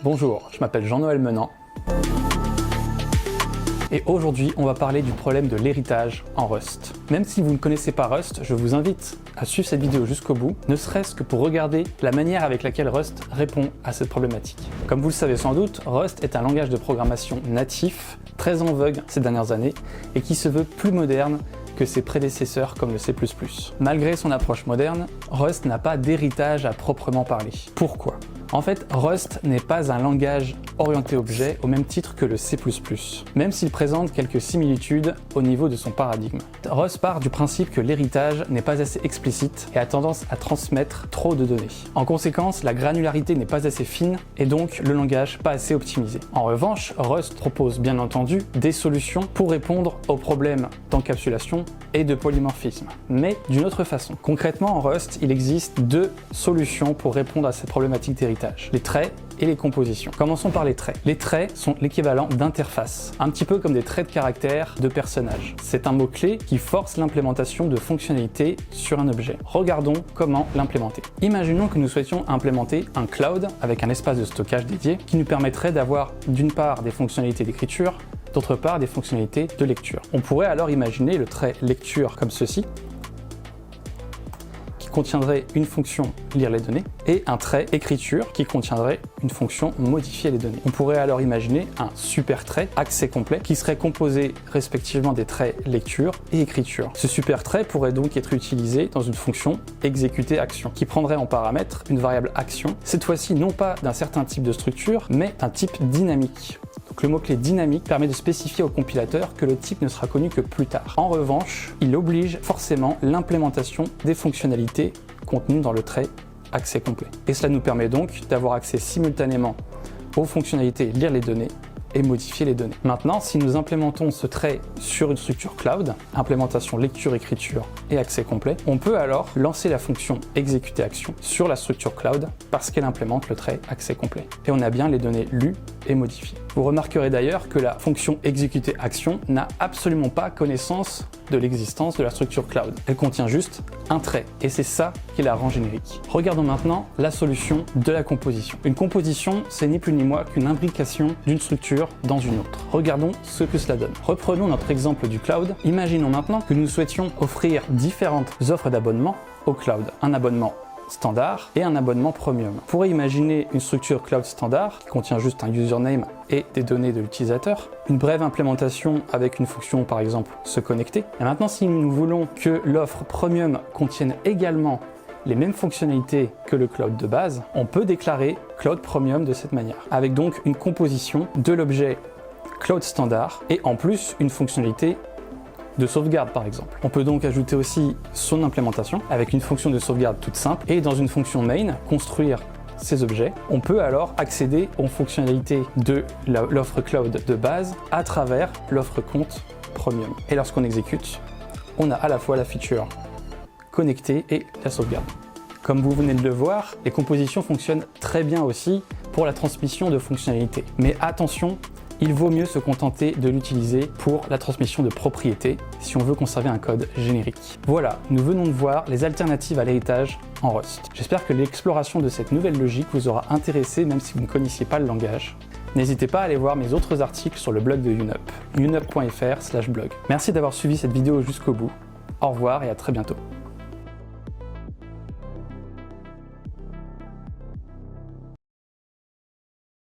Bonjour, je m'appelle Jean-Noël Menant et aujourd'hui on va parler du problème de l'héritage en Rust. Même si vous ne connaissez pas Rust, je vous invite à suivre cette vidéo jusqu'au bout, ne serait-ce que pour regarder la manière avec laquelle Rust répond à cette problématique. Comme vous le savez sans doute, Rust est un langage de programmation natif, très en vogue ces dernières années et qui se veut plus moderne que ses prédécesseurs comme le C++. Malgré son approche moderne, Rust n'a pas d'héritage à proprement parler. Pourquoi ? En fait, Rust n'est pas un langage orienté objet au même titre que le C++, même s'il présente quelques similitudes au niveau de son paradigme. Rust part du principe que l'héritage n'est pas assez explicite et a tendance à transmettre trop de données. En conséquence, la granularité n'est pas assez fine et donc le langage pas assez optimisé. En revanche, Rust propose bien entendu des solutions pour répondre aux problèmes d'encapsulation et de polymorphisme, mais d'une autre façon. Concrètement, en Rust, il existe deux solutions pour répondre à cette problématique d'héritage. Les traits et les compositions. Commençons par les traits. Les traits sont l'équivalent d'interfaces, un petit peu comme des traits de caractère de personnages. C'est un mot-clé qui force l'implémentation de fonctionnalités sur un objet. Regardons comment l'implémenter. Imaginons que nous souhaitions implémenter un cloud avec un espace de stockage dédié qui nous permettrait d'avoir d'une part des fonctionnalités d'écriture, d'autre part des fonctionnalités de lecture. On pourrait alors imaginer le trait lecture comme ceci, contiendrait une fonction lire les données et un trait écriture qui contiendrait une fonction modifier les données. On pourrait alors imaginer un super trait accès complet qui serait composé respectivement des traits lecture et écriture. Ce super trait pourrait donc être utilisé dans une fonction exécuter action qui prendrait en paramètre une variable action, cette fois-ci non pas d'un certain type de structure mais d'un type dynamique. Donc le mot-clé dynamique permet de spécifier au compilateur que le type ne sera connu que plus tard. En revanche, il oblige forcément l'implémentation des fonctionnalités contenues dans le trait accès complet. Et cela nous permet donc d'avoir accès simultanément aux fonctionnalités lire les données et modifier les données. Maintenant, si nous implémentons ce trait sur une structure cloud, implémentation lecture, écriture et accès complet, on peut alors lancer la fonction exécuter action sur la structure cloud parce qu'elle implémente le trait accès complet. Et on a bien les données lues et modifiées. Vous remarquerez d'ailleurs que la fonction exécuter action n'a absolument pas connaissance de l'existence de la structure cloud. Elle contient juste un trait et c'est ça qui la rend générique. Regardons maintenant la solution de la composition. Une composition, c'est ni plus ni moins qu'une imbrication d'une structure dans une autre. Regardons ce que cela donne. Reprenons notre exemple du cloud. Imaginons maintenant que nous souhaitions offrir différentes offres d'abonnement au cloud. Un abonnement standard et un abonnement premium. On pourrait imaginer une structure cloud standard qui contient juste un username et des données de l'utilisateur, une brève implémentation avec une fonction par exemple se connecter. Et maintenant, si nous voulons que l'offre premium contienne également les mêmes fonctionnalités que le cloud de base, on peut déclarer cloud premium de cette manière, avec donc une composition de l'objet cloud standard et en plus une fonctionnalité de sauvegarde par exemple. On peut donc ajouter aussi son implémentation avec une fonction de sauvegarde toute simple et dans une fonction main construire ces objets. On peut alors accéder aux fonctionnalités de l'offre cloud de base à travers l'offre compte premium. Et lorsqu'on exécute, on a à la fois la feature connectée et la sauvegarde. Comme vous venez de le voir, les compositions fonctionnent très bien aussi pour la transmission de fonctionnalités. Mais attention, il vaut mieux se contenter de l'utiliser pour la transmission de propriétés si on veut conserver un code générique. Voilà, nous venons de voir les alternatives à l'héritage en Rust. J'espère que l'exploration de cette nouvelle logique vous aura intéressé même si vous ne connaissiez pas le langage. N'hésitez pas à aller voir mes autres articles sur le blog de UNUP, unup.fr/blog. Merci d'avoir suivi cette vidéo jusqu'au bout. Au revoir et à très bientôt.